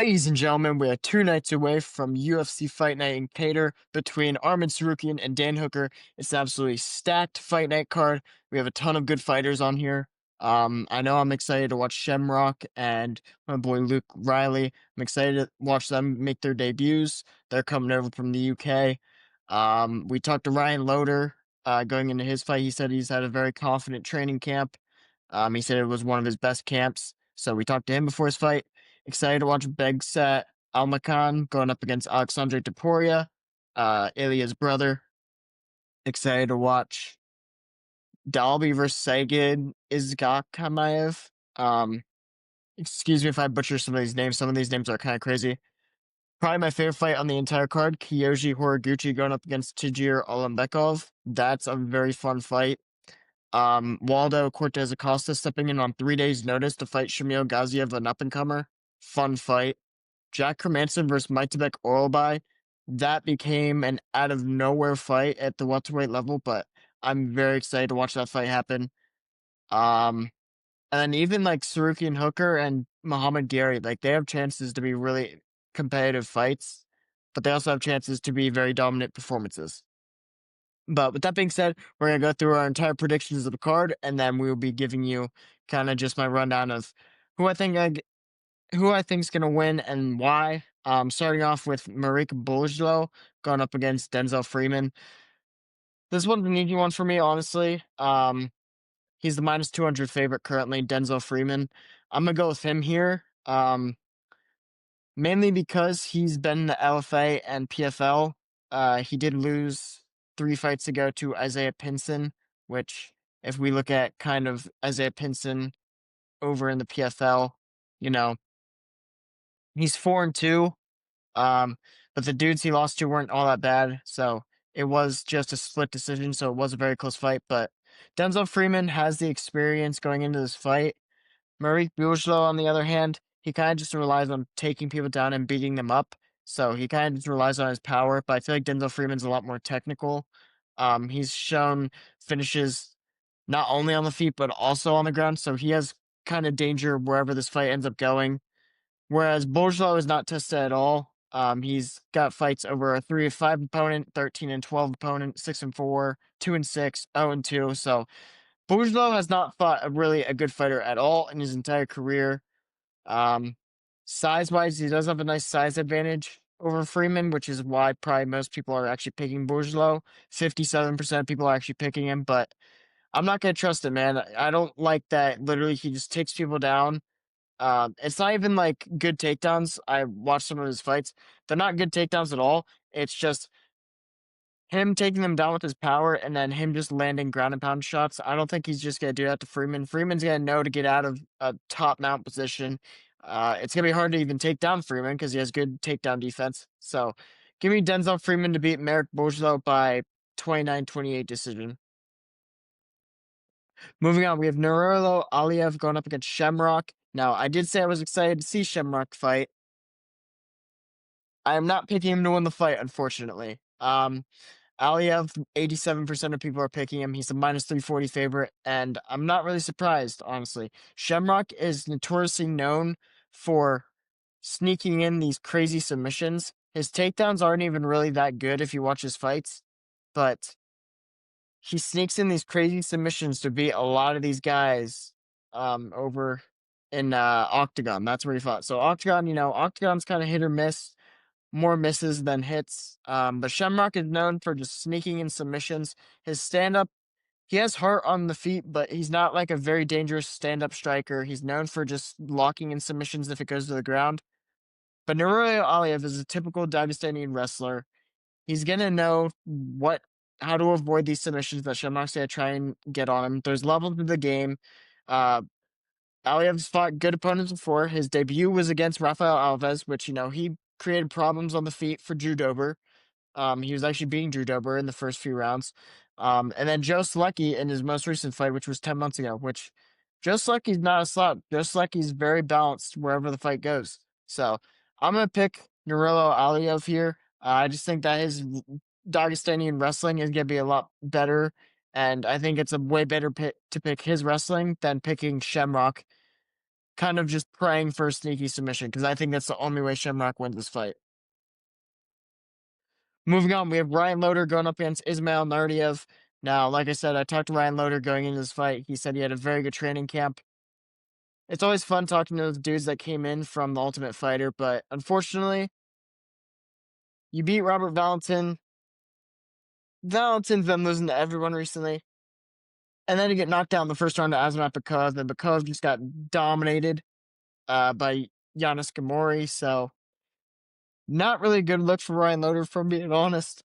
Ladies and gentlemen, we are 2 nights away from UFC Fight Night in Qatar between Arman Tsarukyan and Dan Hooker. It's an absolutely stacked fight night card. We have a ton of good fighters on here. I know I'm excited to watch Shamrock and my boy Luke Riley. I'm excited to watch them make their debuts. They're coming over from the UK. We talked to Ryan Loader going into his fight. He said he's had a very confident training camp. He said it was one of his best camps. So we talked to him before his fight. Excited to watch Begset Almakan going up against Alexandre Topuria, Ilya's brother. Excited to watch Dalby versus Sagid Izgakamaev. Excuse me if I butcher some of these names. Some of these names are kind of crazy. Probably my favorite fight on the entire card, Horiguchi going up against Tijir Ulanbekov. That's a very fun fight. Waldo Cortez Acosta stepping in on 3 days' notice to fight Shamil Gaziev, an up-and-comer. Fun fight. Jack Hermansson versus Ulanbekov-Horiguchi. That became an out-of-nowhere fight at the welterweight level, but I'm very excited to watch that fight happen. And then even like Tsarukyan Hooker and Muhammad Gary, like they have chances to be really competitive fights, but they also have chances to be very dominant performances. But with that being said, we're going to go through our entire predictions of the card, and then we will be giving you kind of just my rundown of who I think is going to win and why. Starting off with Marek Boljlo going up against Denzel Freeman. This one's an easy one for me, honestly. He's the minus 200 favorite currently, Denzel Freeman. I'm going to go with him here. Mainly because he's been in the LFA and PFL. He did lose 3 fights ago to Isaiah Pinson, which if we look at kind of Isaiah Pinson over in the PFL, you know, he's 4-2. But the dudes he lost to weren't all that bad, so it was just a split decision, so it was a very close fight. But Denzel Freeman has the experience going into this fight. Marek Boljlo, on the other hand, he kind of just relies on taking people down and beating them up. So he kind of just relies on his power, but I feel like Denzel Freeman's a lot more technical. He's shown finishes not only on the feet, but also on the ground. So he has kind of danger wherever this fight ends up going. Whereas Boljlo is not tested at all. He's got fights over a 3-5 opponent, 13-12 opponent, 6-4, 2-6, 0-2. So Boujlo has not fought really a good fighter at all in his entire career. Size-wise, he does have a nice size advantage over Freeman, which is why probably most people are actually picking Boujlo. 57% of people are actually picking him, but I'm not going to trust him, man. I don't like that literally he just takes people down. It's not even like good takedowns. I watched some of his fights. They're not good takedowns at all. It's just him taking them down with his power and then him just landing ground and pound shots. I don't think he's just going to do that to Freeman. Freeman's going to know to get out of a top mount position. It's going to be hard to even take down Freeman because he has good takedown defense. So give me Denzel Freeman to beat Marek Boljlo by 29-28 decision. Moving on, we have Nurullo Aliyev going up against Shamrock. Now, I did say I was excited to see Shamrock fight. I am not picking him to win the fight, unfortunately. Aliyev, 87% of people are picking him. He's a minus 340 favorite, and I'm not really surprised, honestly. Shamrock is notoriously known for sneaking in these crazy submissions. His takedowns aren't even really that good if you watch his fights, but he sneaks in these crazy submissions to beat a lot of these guys over in Octagon. That's where he fought. So Octagon, Octagon's kind of hit or miss, more misses than hits. But Shamrock is known for just sneaking in submissions. His stand-up, he has heart on the feet, but he's not like a very dangerous stand-up striker. He's known for just locking in submissions if it goes to the ground. But Nurullo Aliyev is a typical Dagestani wrestler. He's gonna know how to avoid these submissions that Shamrock's gonna try and get on him. There's levels to the game. Aliyev's fought good opponents before. His debut was against Rafael Alves, which, he created problems on the feet for Drew Dober. He was actually beating Drew Dober in the first few rounds. And then Joe Selecki in his most recent fight, which was 10 months ago, which Joe Selecki's not a slouch. Joe Selecki's very balanced wherever the fight goes. So I'm going to pick Nurullo Aliyev here. I just think that his Dagestani wrestling is going to be a lot better. And I think it's a way better pick to pick his wrestling than picking Shamrock. kind of just praying for a sneaky submission because I think that's the only way Shamrock wins this fight. Moving on, we have Ryan Loder going up against Ismail Nardiev. Now, like I said, I talked to Ryan Loder going into this fight. He said he had a very good training camp. It's always fun talking to those dudes that came in from The Ultimate Fighter, but unfortunately, you beat Robert Valentin. Valentin's been losing to everyone recently. And then you get knocked down in the first round to Azamat Bakov, and Bakov just got dominated by Giannis Gamori, so not really a good look for Ryan Loder, if I'm being honest.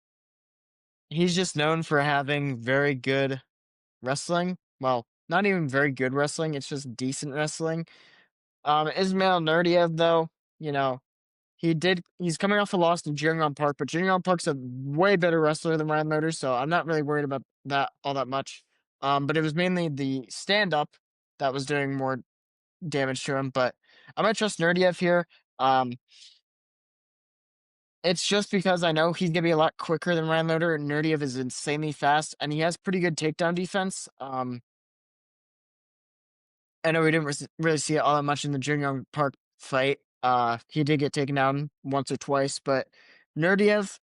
He's just known for having very good wrestling. Well, not even very good wrestling, it's just decent wrestling. Ismail Nurdiev, though, you know, he's coming off a loss to Jungwon Park, but Jungwon Park's a way better wrestler than Ryan Loder, so I'm not really worried about that all that much. But it was mainly the stand-up that was doing more damage to him, but I might trust Nurdiev here. It's just because I know he's gonna be a lot quicker than Ryan Loder, and Nurdiev is insanely fast, and he has pretty good takedown defense. I know we didn't really see it all that much in the Jungwon Park fight. He did get taken down once or twice, but Nurdiev,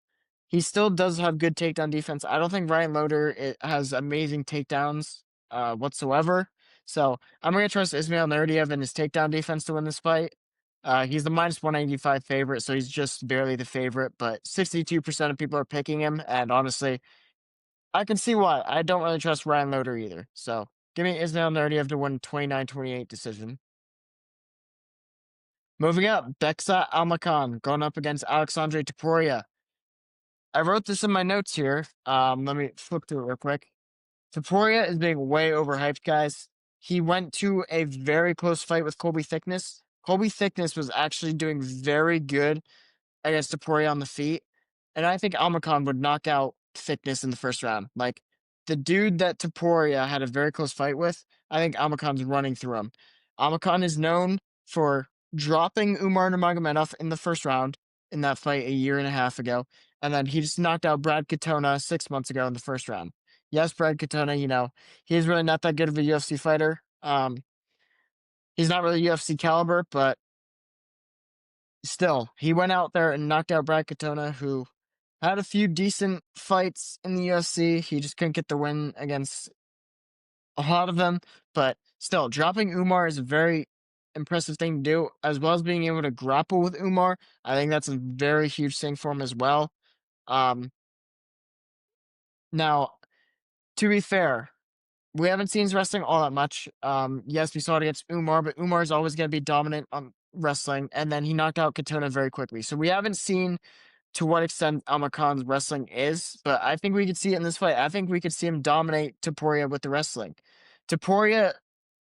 he still does have good takedown defense. I don't think Ryan Loder has amazing takedowns whatsoever. So I'm going to trust Ismail Nurdiev and his takedown defense to win this fight. He's the minus 185 favorite, so he's just barely the favorite, but 62% of people are picking him. And honestly, I can see why. I don't really trust Ryan Loder either. So give me Ismail Nurdiev to win 29-28 decision. Moving up, Beksa Almakhan going up against Alexandre Topuria. I wrote this in my notes here. Let me flip through it real quick. Topuria is being way overhyped, guys. He went to a very close fight with Colby Thickness. Colby Thickness was actually doing very good against Topuria on the feet, and I think Almakhan would knock out Thickness in the first round. Like, the dude that Topuria had a very close fight with, I think Almakhan's running through him. Almakhan is known for dropping Umar Nurmagomedov in the first round in that fight a year and a half ago, and then he just knocked out Brad Katona 6 months ago in the first round. Yes, Brad Katona, he's really not that good of a UFC fighter. He's not really UFC caliber, but still, he went out there and knocked out Brad Katona, who had a few decent fights in the UFC. He just couldn't get the win against a lot of them, but still, dropping Umar is a very impressive thing to do, as well as being able to grapple with Umar. I think that's a very huge thing for him as well. Now, to be fair, we haven't seen his wrestling all that much. Yes, we saw it against Umar, but Umar is always going to be dominant on wrestling, and then he knocked out Katona very quickly. So we haven't seen to what extent Almakhan's wrestling is, but I think we could see it in this fight. I think we could see him dominate Topuria with the wrestling.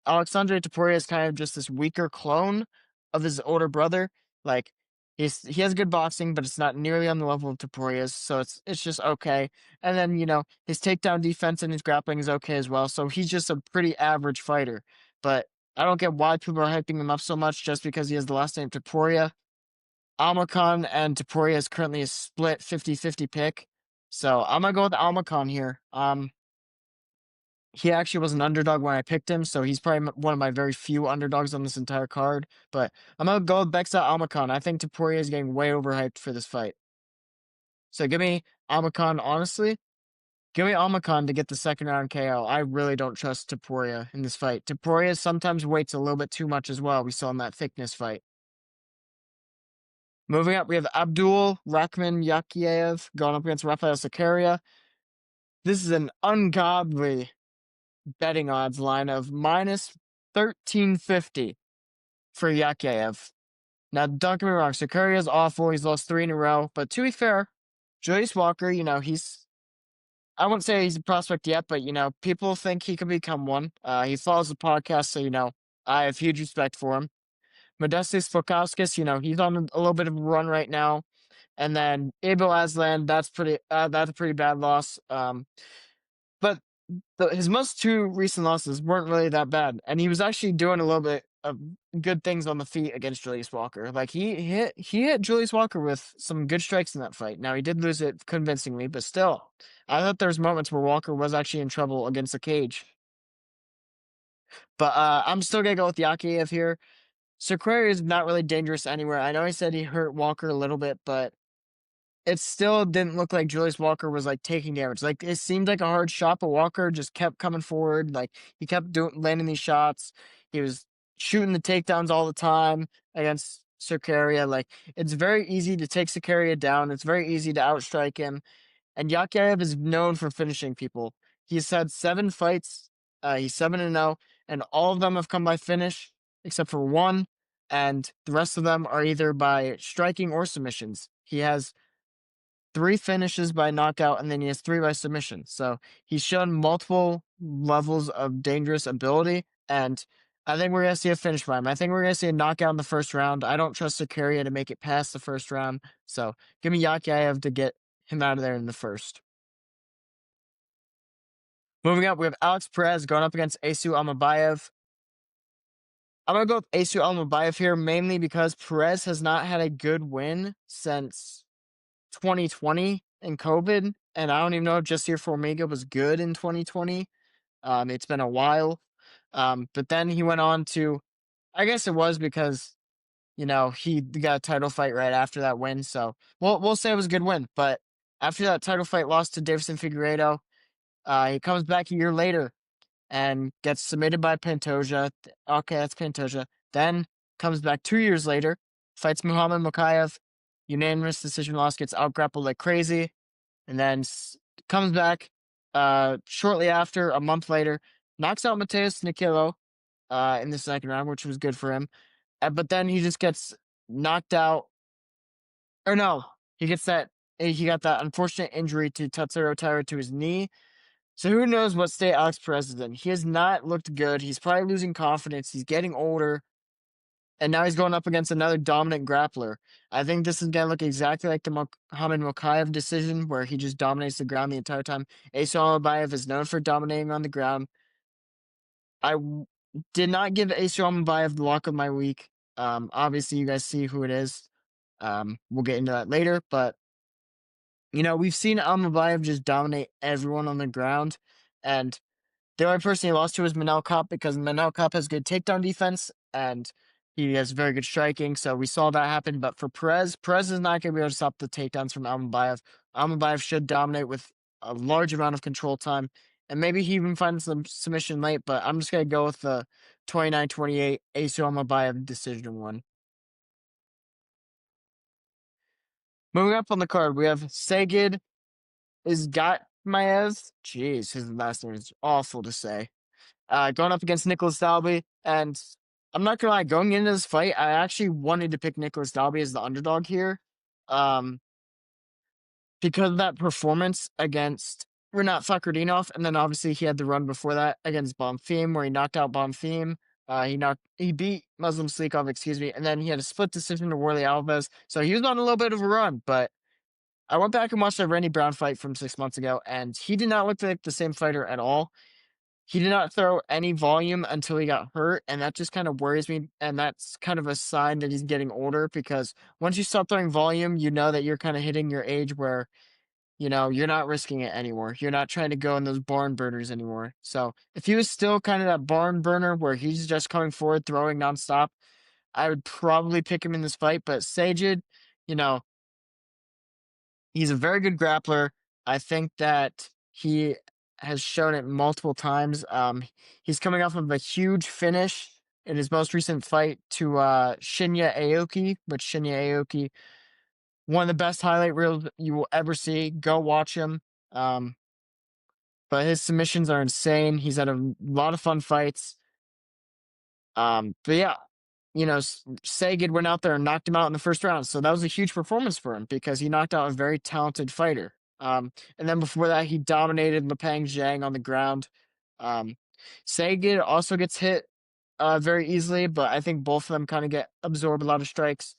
Alexandre Topuria is kind of just this weaker clone of his older brother. Like, he has good boxing, but it's not nearly on the level of Topuria's, so it's just okay. And then, his takedown defense and his grappling is okay as well, so he's just a pretty average fighter. But I don't get why people are hyping him up so much just because he has the last name Topuria. Almakhan and Topuria is currently a split 50-50 pick, so I'm gonna go with Almakhan here. He actually was an underdog when I picked him, so he's probably one of my very few underdogs on this entire card. But I'm going to go with Beksa Almakhan. I think Topuria is getting way overhyped for this fight. So give me Almakhan, honestly. Give me Almakhan to get the second round KO. I really don't trust Topuria in this fight. Topuria sometimes waits a little bit too much as well. We saw in that Thickness fight. Moving up, we have Abdul Rahman Yakiev going up against Rafael Sakaria. This is an ungodly betting odds line of minus 1350 for Yakiev. Now, don't get me wrong, Sakaria is awful. He's lost 3 in a row. But to be fair, Julius Walker, I wouldn't say he's a prospect yet, but, people think he could become one. He follows the podcast, so, I have huge respect for him. Modestus Fokauskas, he's on a little bit of a run right now. And then Abel Aslan, that's a pretty bad loss. But his most 2 recent losses weren't really that bad, and he was actually doing a little bit of good things on the feet against Julius Walker. Like, he hit Julius Walker with some good strikes in that fight. Now, he did lose it convincingly, but still, I thought there was moments where Walker was actually in trouble against the cage. But I'm still gonna go with Yakiev here. Cerqueira is not really dangerous anywhere. I know he said he hurt Walker a little bit, but it still didn't look like Julius Walker was like taking damage. Like it seemed like a hard shot, but Walker just kept coming forward. Like he kept landing these shots. He was shooting the takedowns all the time against Cerqueira. Like it's very easy to take Cerqueira down. It's very easy to outstrike him. And Yakyaev is known for finishing people. He's had 7 fights. He's 7-0, and all of them have come by finish, except for one. And the rest of them are either by striking or submissions. He has 3 finishes by knockout, and then he has 3 by submission. So he's shown multiple levels of dangerous ability, and I think we're gonna see a finish by him. I think we're gonna see a knockout in the first round. I don't trust Zakaria to make it past the first round, so give me Yakyaev to get him out of there in the first. Moving up, we have Alex Perez going up against Asu Almabayev. I'm going to go with Asu Almabayev here, mainly because Perez has not had a good win since 2020 in COVID, and I don't even know if Jussier Formiga was good in 2020. It's been a while. But then he went on to, I guess it was because, he got a title fight right after that win. So we'll say it was a good win. But after that title fight loss to Davison Figueiredo, he comes back a year later and gets submitted by Pantoja. Okay, that's Pantoja. Then comes back 2 years later, fights Muhammad Mokaev, unanimous decision loss, gets outgrappled like crazy, and then comes back shortly after, a month later, knocks out Mateus Nikkilo in the second round, which was good for him. But then he just gets knocked out. Or no, he got that unfortunate injury to Tatsuro Taira to his knee. So who knows what state Alex Perez is in. He has not looked good. He's probably losing confidence. He's getting older. And now he's going up against another dominant grappler. I think this is going to look exactly like the Muhammad Mokaev decision, where he just dominates the ground the entire time. Asu Almabayev is known for dominating on the ground. Did not give Asu Almabayev the lock of my week. Obviously, you guys see who it is. We'll get into that later. But, we've seen Almabayev just dominate everyone on the ground. And the only person he lost to is Manel Kopp, because Manel Kopp has good takedown defense and he has very good striking. So we saw that happen. But for Perez is not going to be able to stop the takedowns from Almabayev. Almabayev should dominate with a large amount of control time. And maybe he even finds some submission late, but I'm just going to go with the 29-28 Asu Almabayev decision one. Moving up on the card, we have Sagid Isgatmaev. Jeez, his last name is awful to say. Going up against Nicholas Dalby. And I'm not gonna lie, going into this fight, I actually wanted to pick Nicholas Dalby as the underdog here. Because of that performance against Renat Fakhretdinov, and then obviously he had the run before that against Bonfim, where he knocked out Bonfim. He beat Muslim Slikov, and then he had a split decision to Worley Alves. So he was on a little bit of a run, but I went back and watched that Randy Brown fight from 6 months ago, and he did not look like the same fighter at all. He did not throw any volume until he got hurt, and that just kind of worries me, and that's kind of a sign that he's getting older, because once you stop throwing volume, you know that you're kind of hitting your age where, you're not risking it anymore. You're not trying to go in those barn burners anymore. So if he was still kind of that barn burner where he's just coming forward, throwing nonstop, I would probably pick him in this fight. But Sajid, you know, he's a very good grappler. I think that he has shown it multiple times. He's coming off of a huge finish in his most recent fight to Shinya Aoki, which Shinya Aoki, one of the best highlight reels you will ever see. Go watch him. But his submissions are insane. He's had a lot of fun fights. But yeah, Sagid went out there and knocked him out in the first round. So that was a huge performance for him, because he knocked out a very talented fighter. And then before that, he dominated Lepang Zhang on the ground. Sagid also gets hit very easily, but I think both of them kind of absorb a lot of strikes.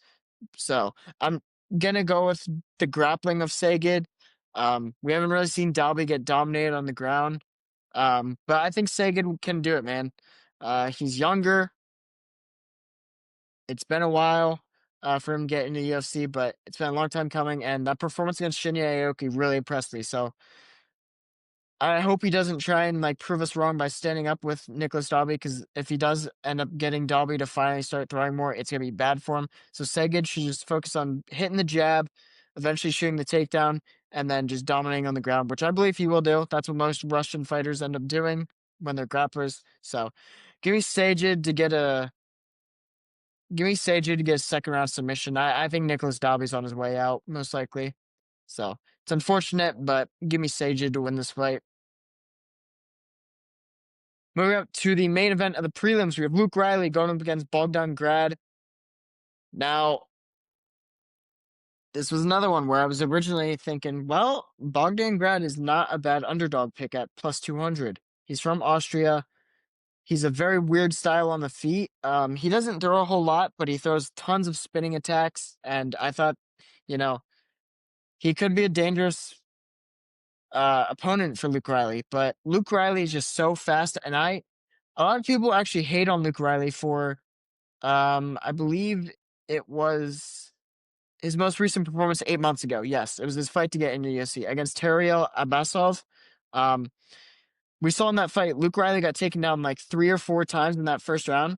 So I'm going to go with the grappling of Sagid. We haven't really seen Dalby get dominated on the ground. But I think Sagid can do it, man. He's younger. It's been a while for him getting to the UFC, but it's been a long time coming, and that performance against Shinya Aoki really impressed me. So I hope he doesn't try and like prove us wrong by standing up with Nicholas Dalby, because if he does end up getting Dalby to finally start throwing more, it's gonna be bad for him. So Seged should just focus on hitting the jab, eventually shooting the takedown, and then just dominating on the ground, which I believe he will do. That's what most Russian fighters end up doing when they're grapplers. So give me Seged to get a second round submission. I think Nicholas Dalby's on his way out, most likely. So it's unfortunate, but give me Seged to win this fight. Moving up to the main event of the prelims, we have Luke Riley going up against Bogdan Grad. Now, this was another one where I was originally thinking, well, Bogdan Grad is not a bad underdog pick at plus 200. He's from Austria. He's a very weird style on the feet. He doesn't throw a whole lot, but he throws tons of spinning attacks. And I thought, you know, he could be a dangerous opponent for Luke Riley. But Luke Riley is just so fast. And a lot of people actually hate on Luke Riley for I believe it was his most recent performance 8 months ago. Yes, it was his fight to get into the UFC against Tariel Abbasov. Um, we saw in that fight, Luke Riley got taken down like 3 or 4 times in that first round,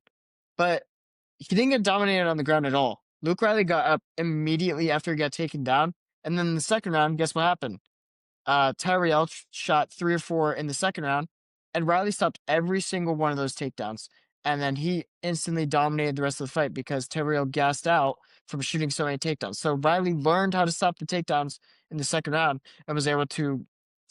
but he didn't get dominated on the ground at all. Luke Riley got up immediately after he got taken down, and then in the second round, guess what happened? Tyrell shot 3 or 4 in the second round, and Riley stopped every single one of those takedowns. And then he instantly dominated the rest of the fight because Tyrell gassed out from shooting so many takedowns. So Riley learned how to stop the takedowns in the second round and was able to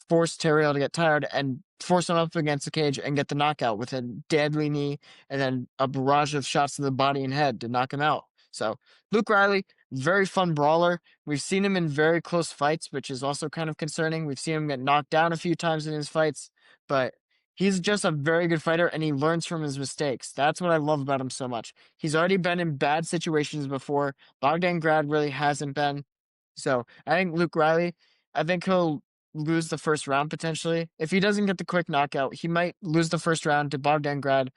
force Tyrell to get tired and force him up against the cage and get the knockout with a deadly knee and then a barrage of shots to the body and head to knock him out. So Luke Riley, very fun brawler. We've seen him in very close fights, which is also kind of concerning. We've seen him get knocked down a few times in his fights, but he's just a very good fighter and he learns from his mistakes. That's what I love about him so much. He's already been in bad situations before. Bogdan Grad really hasn't been. So I think Luke Riley, I think he'll lose the first round potentially. If he doesn't get the quick knockout, he might lose the first round to Bogdan Grad,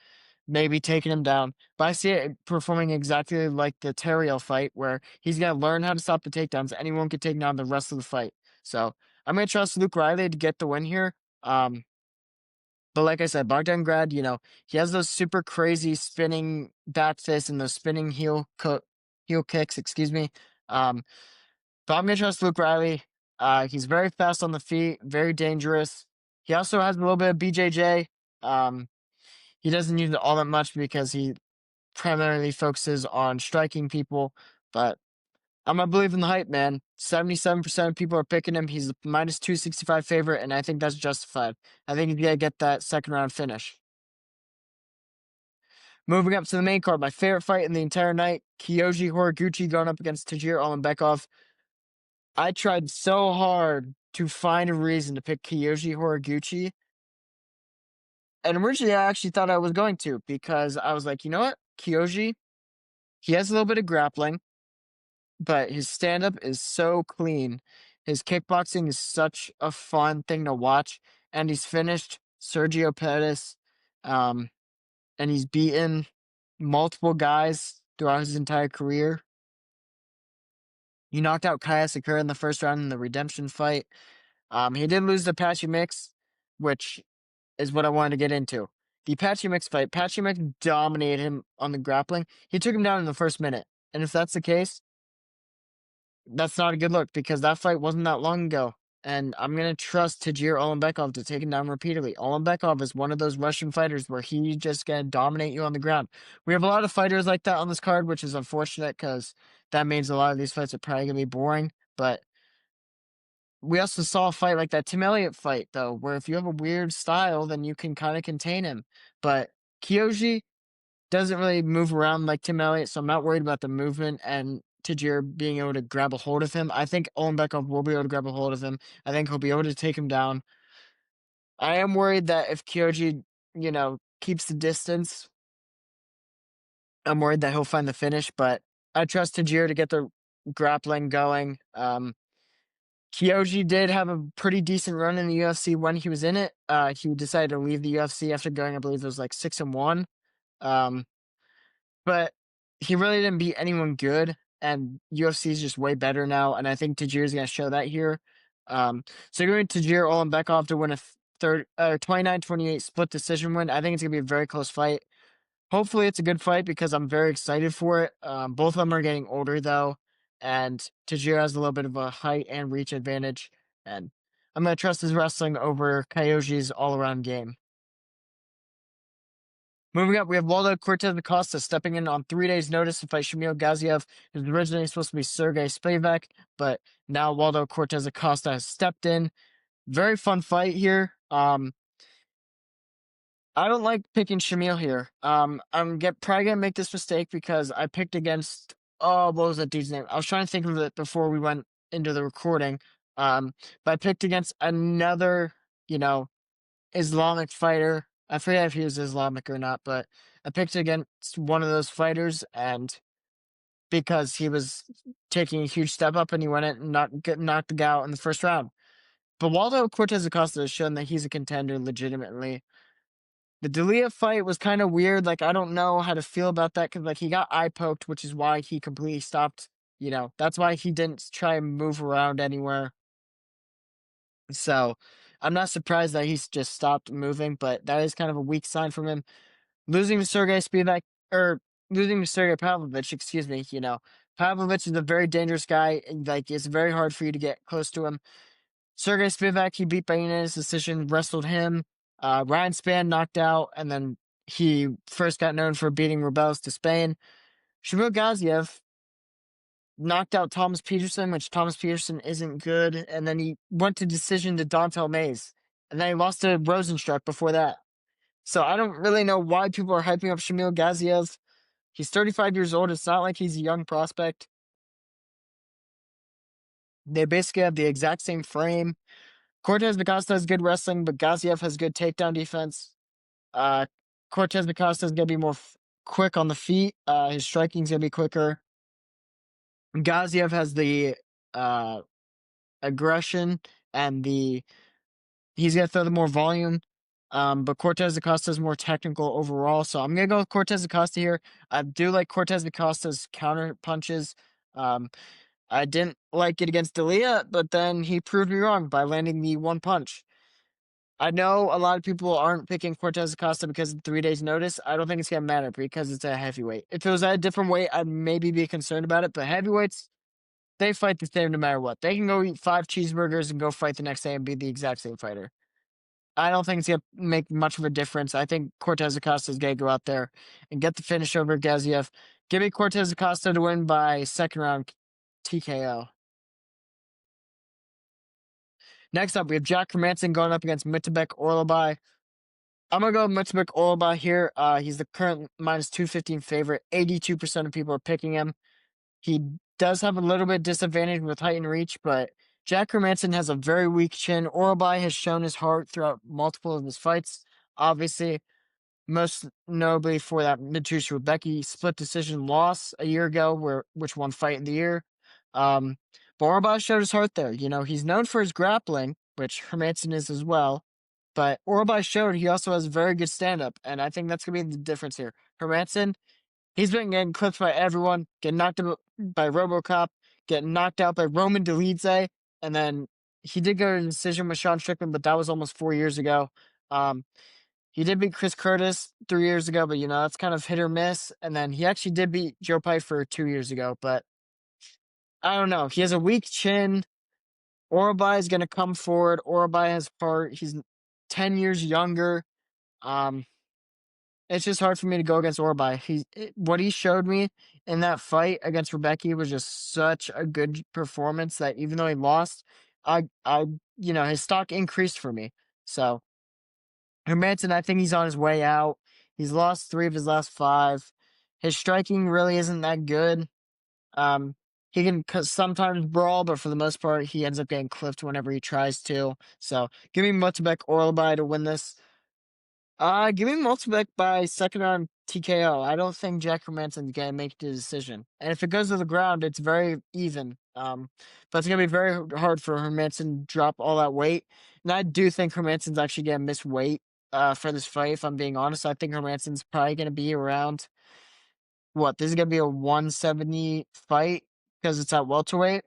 maybe taking him down. But I see it performing exactly like the Tariel fight, where he's going to learn how to stop the takedowns and he won't get taken down the rest of the fight. So I'm going to trust Luke Riley to get the win here. But like I said, Bogdan Grad, he has those super crazy spinning back fists and those spinning heel kicks, excuse me. But I'm going to trust Luke Riley. He's very fast on the feet, very dangerous. He also has a little bit of BJJ. He doesn't use it all that much because he primarily focuses on striking people. But I'm going to believe in the hype, man. 77% of people are picking him. He's a minus 265 favorite, and I think that's justified. I think he's going to get that second round finish. Moving up to the main card, my favorite fight in the entire night, Horiguchi going up against Tagir Ulanbekov. I tried so hard to find a reason to pick Horiguchi. And originally, I actually thought I was going to, because I was like, you know what? Kyoji, he has a little bit of grappling, but his stand-up is so clean. His kickboxing is such a fun thing to watch. And he's finished Sergio Pettis, and he's beaten multiple guys throughout his entire career. He knocked out Kaya Sakura in the first round in the redemption fight. He did lose to Patchy Mix, which is what I wanted to get into. The Patchy Mix fight, Patchy Mix dominated him on the grappling. He took him down in the first minute. And if that's the case, that's not a good look, because that fight wasn't that long ago. And I'm going to trust Tagir Ulanbekov to take him down repeatedly. Ulanbekov is one of those Russian fighters where he's just going to dominate you on the ground. We have a lot of fighters like that on this card, which is unfortunate because that means a lot of these fights are probably going to be boring. But we also saw a fight like that Tim Elliott fight, though, where if you have a weird style, then you can kind of contain him. But Kyoji doesn't really move around like Tim Elliott, so I'm not worried about the movement and Tagir being able to grab a hold of him. I think Ulanbekov will be able to grab a hold of him. I think he'll be able to take him down. I am worried that if Kyoji, keeps the distance, I'm worried that he'll find the finish, but I trust Tagir to get the grappling going. Kyoji did have a pretty decent run in the UFC when he was in it. He decided to leave the UFC after going, I believe it was like 6-1. But he really didn't beat anyone good, and UFC is just way better now, and I think Tagir is going to show that here. So going to Tagir Ulanbekov to win 29-28 split decision win. I think it's gonna be a very close fight. Hopefully, it's a good fight because I'm very excited for it. Both of them are getting older though, and Tajiro has a little bit of a height and reach advantage, and I'm gonna trust his wrestling over Kyoji's all-around game. Moving up, we have Waldo Cortez Acosta stepping in on 3 days' notice to fight Shamil Gaziev. It was originally supposed to be Sergey Spivak, but now Waldo Cortez Acosta has stepped in. Very fun fight here. I don't like picking Shamil here. Probably gonna make this mistake because I picked against, what was that dude's name? I was trying to think of it before we went into the recording. But I picked against another, you know, Islamic fighter. I forget if he was Islamic or not, but I picked against one of those fighters, and because he was taking a huge step up, and he went in and knocked the guy out in the first round. But Waldo Cortez Acosta has shown that he's a contender legitimately. The D'Elia fight was kind of weird. Like, I don't know how to feel about that because, like, he got eye poked, which is why he completely stopped. That's why he didn't try and move around anywhere. So I'm not surprised that he's just stopped moving, but that is kind of a weak sign from him. Losing to Sergey Spivak, or losing to Sergey Pavlovich, excuse me, Pavlovich is a very dangerous guy. And, like, it's very hard for you to get close to him. Sergey Spivak, he beat by unanimous decision, wrestled him. Ryan Spann knocked out, and then he first got known for beating Rebels to Spain. Shamil Gaziev knocked out Thomas Peterson, which Thomas Peterson isn't good, and then he went to decision to Dontel Mays, and then he lost to Rosenstruck before that. So I don't really know why people are hyping up Shamil Gaziev. He's 35 years old. It's not like he's a young prospect. They basically have the exact same frame. Cortez Acosta has good wrestling, but Gaziev has good takedown defense. Cortez Acosta is going to be more quick on the feet. His striking is going to be quicker. Gaziev has the aggression and he's going to throw the more volume. But Cortez Acosta is more technical overall. So I'm going to go with Cortez Acosta here. I do like Cortez Acosta's counter punches. I didn't like it against D'Elia, but then he proved me wrong by landing the one punch. I know a lot of people aren't picking Cortez Acosta because of 3 days' notice. I don't think it's going to matter because it's a heavyweight. If it was at a different weight, I'd maybe be concerned about it. But heavyweights, they fight the same no matter what. They can go eat 5 cheeseburgers and go fight the next day and be the exact same fighter. I don't think it's going to make much of a difference. I think Cortez Acosta is going to go out there and get the finish over Gaziev. Give me Cortez Acosta to win by second round TKO. Next up, we have Jack Hermansson going up against Ulanbekov-Horiguchi. I'm going to go with Ulanbekov-Horiguchi here. He's the current minus 215 favorite. 82% of people are picking him. He does have a little bit disadvantage with height and reach, but Jack Hermansson has a very weak chin. Orolbai has shown his heart throughout multiple of his fights. Obviously, most notably for that Mitsushi Rebecki split decision loss a year ago, which won Fight of the Year. But Orolbai showed his heart there. He's known for his grappling, which Hermansson is as well. But Orolbai showed he also has very good stand-up, and I think that's going to be the difference here. Hermansson, he's been getting clipped by everyone, getting knocked out by RoboCop, getting knocked out by Roman Dolidze, and then he did go to a decision with Sean Strickland, but that was almost 4 years ago. He did beat Chris Curtis 3 years ago, but that's kind of hit or miss. And then he actually did beat Joe Pyfer 2 years ago, but I don't know. He has a weak chin. Orolbai is going to come forward. Orolbai has heart. He's 10 years younger. It's just hard for me to go against Orolbai. What he showed me in that fight against Rebecki was just such a good performance that even though he lost, his stock increased for me. So Hermansson, I think he's on his way out. He's lost 3 of his last 5. His striking really isn't that good. He can sometimes brawl, but for the most part, he ends up getting clipped whenever he tries to. So give me Ulanbekov-Horiguchi to win this. Give me Multibeck by second round TKO. I don't think Jack Hermansson's gonna make the decision. And if it goes to the ground, it's very even. But it's gonna be very hard for Hermansson to drop all that weight. And I do think Hermansson's actually gonna miss weight for this fight, if I'm being honest. I think Hermansson's probably gonna be around this is gonna be a 170 fight because it's at welterweight.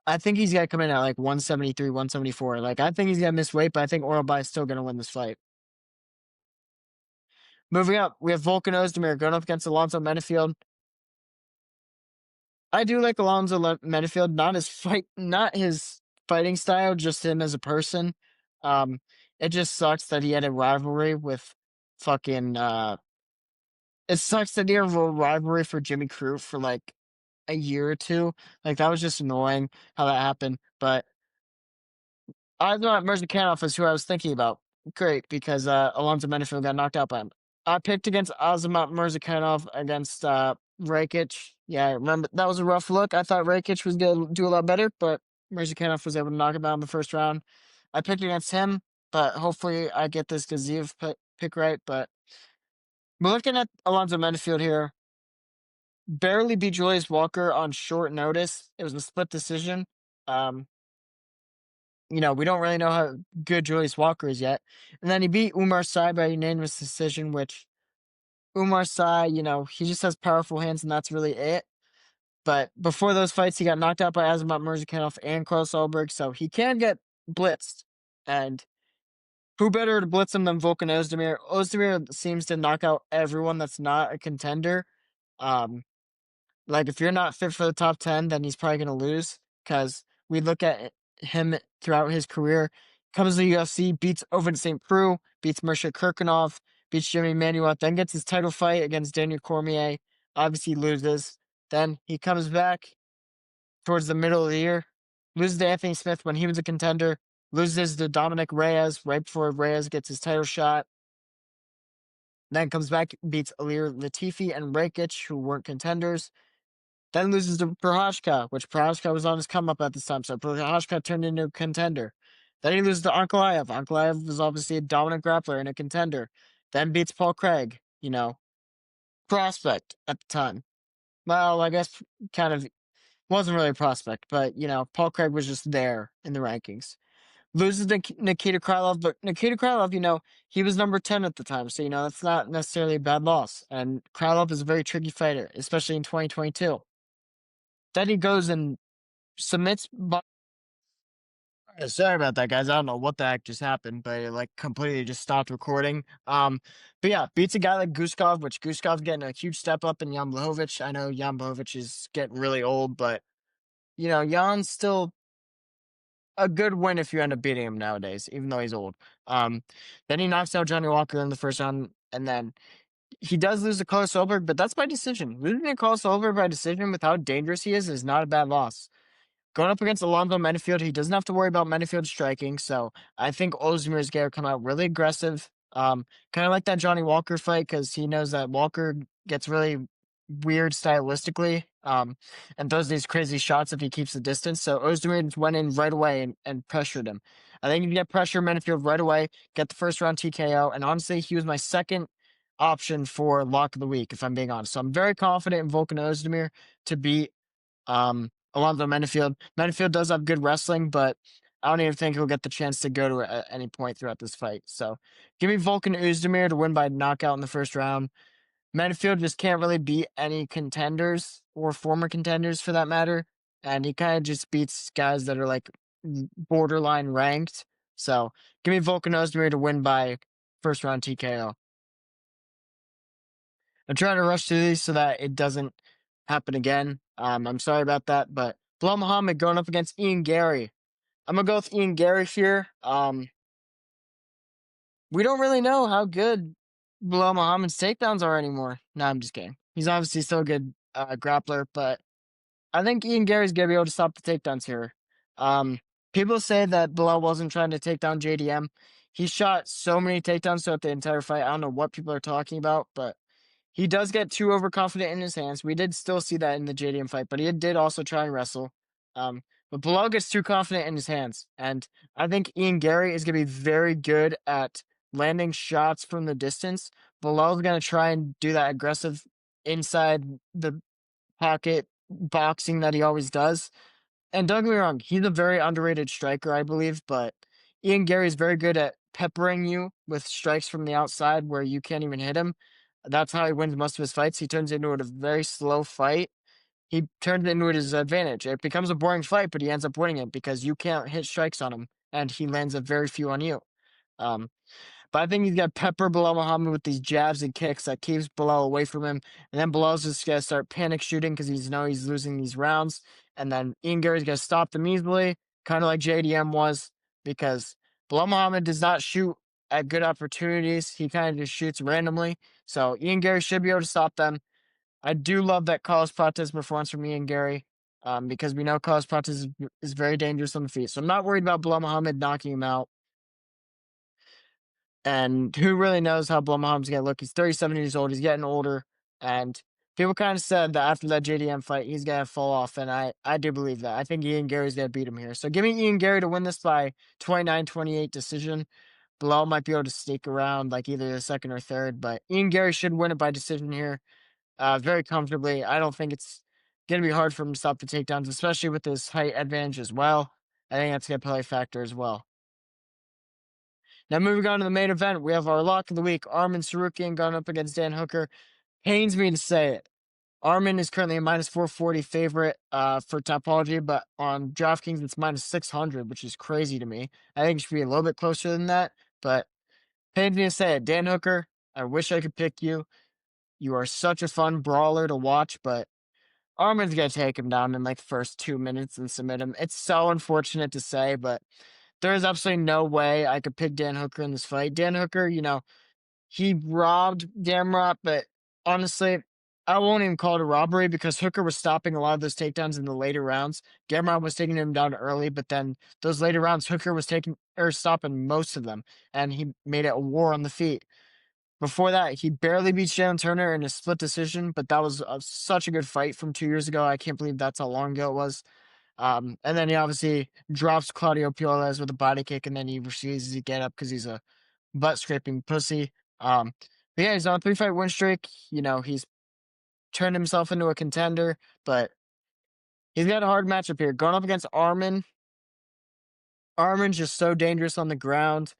I think he's gonna come in at like 173, 174. Like I think he's gonna miss weight, but I think Orolbai is still gonna win this fight. Moving up, we have Volkan Ozdemir going up against Alonzo Menifield. I do like Alonzo Menifield, not his fighting style, just him as a person. Um, it just sucks that he had a rivalry with fucking. It sucks that he had a rivalry for Jimmy Crute for like a year or two. Like that was just annoying how that happened. But I thought Mirzakhanov is who I was thinking about. Great, because Alonzo Menifield got knocked out by him. I picked against Azamat Mirzakhanov against Rakic. Yeah, I remember that was a rough look. I thought Rakic was going to do a lot better, but Mirzakhanov was able to knock him out in the first round. I picked against him, but hopefully I get this Gaziev pick right. But we're looking at Alonzo Menifield here. Barely beat Julius Walker on short notice. It was a split decision. Um, we don't really know how good Julius Walker is yet. And then he beat Umar Sy by unanimous decision, which Umar Sy, he just has powerful hands, and that's really it. But before those fights, he got knocked out by Azamat Murzakanov and Carl Solberg, so he can get blitzed. And who better to blitz him than Volkan Ozdemir? Ozdemir seems to knock out everyone that's not a contender. Like, if you're not fit for the top 10, then he's probably going to lose, because we look at him throughout his career. Comes to the UFC, beats Ovince St. Preux, beats Mirsha Kirkunov, beats Jimmy Manuel, then gets his title fight against Daniel Cormier. Obviously loses. Then he comes back towards the middle of the year, loses to Anthony Smith when he was a contender, loses to Dominic Reyes right before Reyes gets his title shot. Then comes back, beats Alir Latifi and Rakic, who weren't contenders. Then loses to Prohashka, which Prohashka was on his come up at this time, so Prohashka turned into a contender. Then he loses to Ankalaev. Ankalaev was obviously a dominant grappler and a contender. Then beats Paul Craig, prospect at the time. Well, I guess kind of wasn't really a prospect, but Paul Craig was just there in the rankings. Loses to Nikita Krylov, but Nikita Krylov, he was number 10 at the time, so that's not necessarily a bad loss. And Krylov is a very tricky fighter, especially in 2022. Then he goes and submits. Sorry about that, guys. I don't know what the heck just happened, but it completely just stopped recording. But yeah, beats a guy like Guskov, which Guskov's getting a huge step up in Jan Blachowicz. I know Jan Blachowicz is getting really old, but Jan's still a good win if you end up beating him nowadays, even though he's old. Then he knocks out Johnny Walker in the first round, and then he does lose to Carl Solberg, but that's by decision. Losing to Carl Solberg by decision with how dangerous he is not a bad loss. Going up against Alonzo Menifield, he doesn't have to worry about Menifield striking, so I think Ozdemir is going to come out really aggressive. Kind of like that Johnny Walker fight, because he knows that Walker gets really weird stylistically, and throws these crazy shots if he keeps the distance. So Ozdemir just went in right away and pressured him. I think you can get pressure Menifield right away, get the first round TKO, and honestly, he was my second option for lock of the week, if I'm being honest. So I'm very confident in Volkan Ozdemir to beat Alonzo Menifield. Menifield does have good wrestling, but I don't even think he'll get the chance to go to at any point throughout this fight. So give me Volkan Ozdemir to win by knockout in the first round. Menifield just can't really beat any contenders or former contenders for that matter. And he kind of just beats guys that are borderline ranked. So give me Volkan Ozdemir to win by first round TKO. I'm trying to rush through these so that it doesn't happen again. I'm sorry about that, but Bilal Muhammad going up against Ian Gary. I'm gonna go with Ian Gary here. We don't really know how good Bilal Muhammad's takedowns are anymore. No, I'm just kidding. He's obviously still a good grappler, but I think Ian Gary's gonna be able to stop the takedowns here. People say that Bilal wasn't trying to take down JDM. He shot so many takedowns throughout the entire fight. I don't know what people are talking about, but he does get too overconfident in his hands. We did still see that in the JDM fight, but he did also try and wrestle. But Bilal gets too confident in his hands, and I think Ian Gary is going to be very good at landing shots from the distance. Bilal's going to try and do that aggressive inside the pocket boxing that he always does. And don't get me wrong, he's a very underrated striker, I believe, but Ian Gary is very good at peppering you with strikes from the outside where you can't even hit him. That's how he wins most of his fights. He turns into a very slow fight. he turns it into his advantage. It becomes a boring fight, but he ends up winning it because you can't hit strikes on him, and he lands a very few on you. Um, but I think he's got pepper Bilal Muhammad with these jabs and kicks that keeps Bilal away from him. And then Bilal's just going to start panic shooting because he's losing these rounds. And then Ian Gary's going to stop them easily, kind of like JDM was, because Bilal Muhammad does not shoot at good opportunities. He kind of just shoots randomly. So Ian Gary should be able to stop them. I do love that Carlos Prates performance from Ian Gary, because we know Carlos Prates is very dangerous on the feet. So I'm not worried about Bilal Muhammad knocking him out. And who really knows how Blumholm's going to look? He's 37 years old. He's getting older. And people kind of said that after that JDM fight, he's going to fall off. And I do believe that. I think Ian Gary's going to beat him here. So give me Ian Gary to win this by 29-28 decision. Bilal might be able to sneak around like either the second or third. But Ian Gary should win it by decision here very comfortably. I don't think it's going to be hard for him to stop the takedowns, especially with his height advantage as well. I think that's going to play a factor as well. Now, moving on to the main event, we have our lock of the week, Arman Tsarukyan going up against Dan Hooker. Pains me to say it. Arman is currently a minus 440 favorite for Topology, but on DraftKings, it's minus 600, which is crazy to me. I think it should be a little bit closer than that, but pains me to say it. Dan Hooker, I wish I could pick you. You are such a fun brawler to watch, but Arman's going to take him down in like the first 2 minutes and submit him. It's so unfortunate to say, but there is absolutely no way I could pick Dan Hooker in this fight. Dan Hooker, he robbed Gamrot, but honestly, I won't even call it a robbery because Hooker was stopping a lot of those takedowns in the later rounds. Gamrot was taking him down early, but then those later rounds, Hooker was stopping most of them, and he made it a war on the feet. Before that, he barely beat Jalen Turner in a split decision, but that was such a good fight from 2 years ago. I can't believe that's how long ago it was. And then he obviously drops Claudio Puelles with a body kick, and then he refuses to get up because he's a butt-scraping pussy. But yeah, he's on a 3-fight win streak. He's turned himself into a contender, but he's got a hard matchup here. Going up against Arman. Arman's just so dangerous on the ground.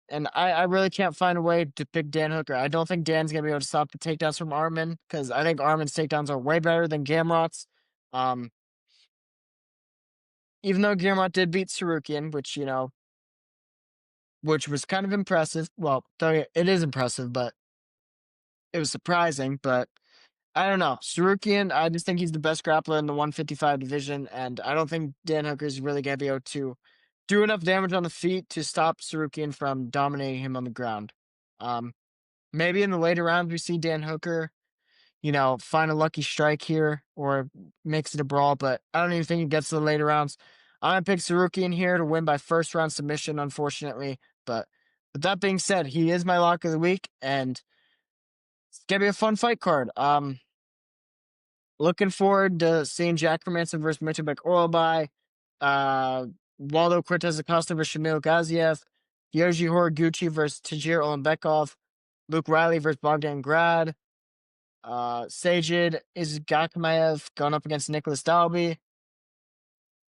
And I really can't find a way to pick Dan Hooker. I don't think Dan's going to be able to stop the takedowns from Arman because I think Arman's takedowns are way better than Gamrot's. Even though Gamrot did beat Tsarukyan, which was kind of impressive. Well, it is impressive, but it was surprising. But I don't know. Tsarukyan, I just think he's the best grappler in the 155 division, and I don't think Dan Hooker's really going to be able to do enough damage on the feet to stop Tsarukyan from dominating him on the ground. Maybe in the later rounds we see Dan Hooker, find a lucky strike here or makes it a brawl, but I don't even think he gets to the later rounds. I'm going to pick Tsarukyan here to win by first round submission, unfortunately. But with that being said, he is my lock of the week, and it's going to be a fun fight card. Looking forward to seeing Jack Hermansson versus Ulanbekov-Horiguchi, Waldo Cortez Acosta versus Shamil Gaziev, Horiguchi versus Tajir Ulanbekov, Luke Riley versus Bogdan Grad, Sajid Izgakmaev going up against Nicholas Dalby,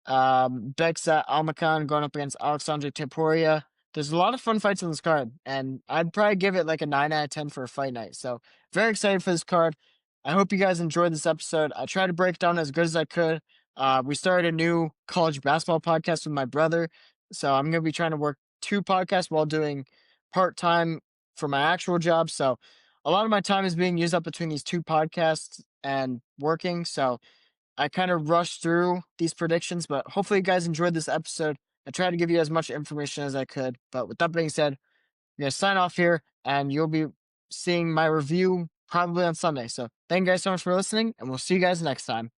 Beksa Almakan going up against Alexandre Temporia. There's a lot of fun fights on this card, and I'd probably give it like a 9 out of 10 for a fight night. So very excited for this card. I hope you guys enjoyed this episode. I tried to break it down as good as I could. We started a new college basketball podcast with my brother, so I'm going to be trying to work 2 podcasts while doing part-time for my actual job. So a lot of my time is being used up between these 2 podcasts and working. So I kind of rushed through these predictions, but hopefully you guys enjoyed this episode. I tried to give you as much information as I could. But with that being said, I'm going to sign off here, and you'll be seeing my review probably on Sunday. So thank you guys so much for listening, and we'll see you guys next time.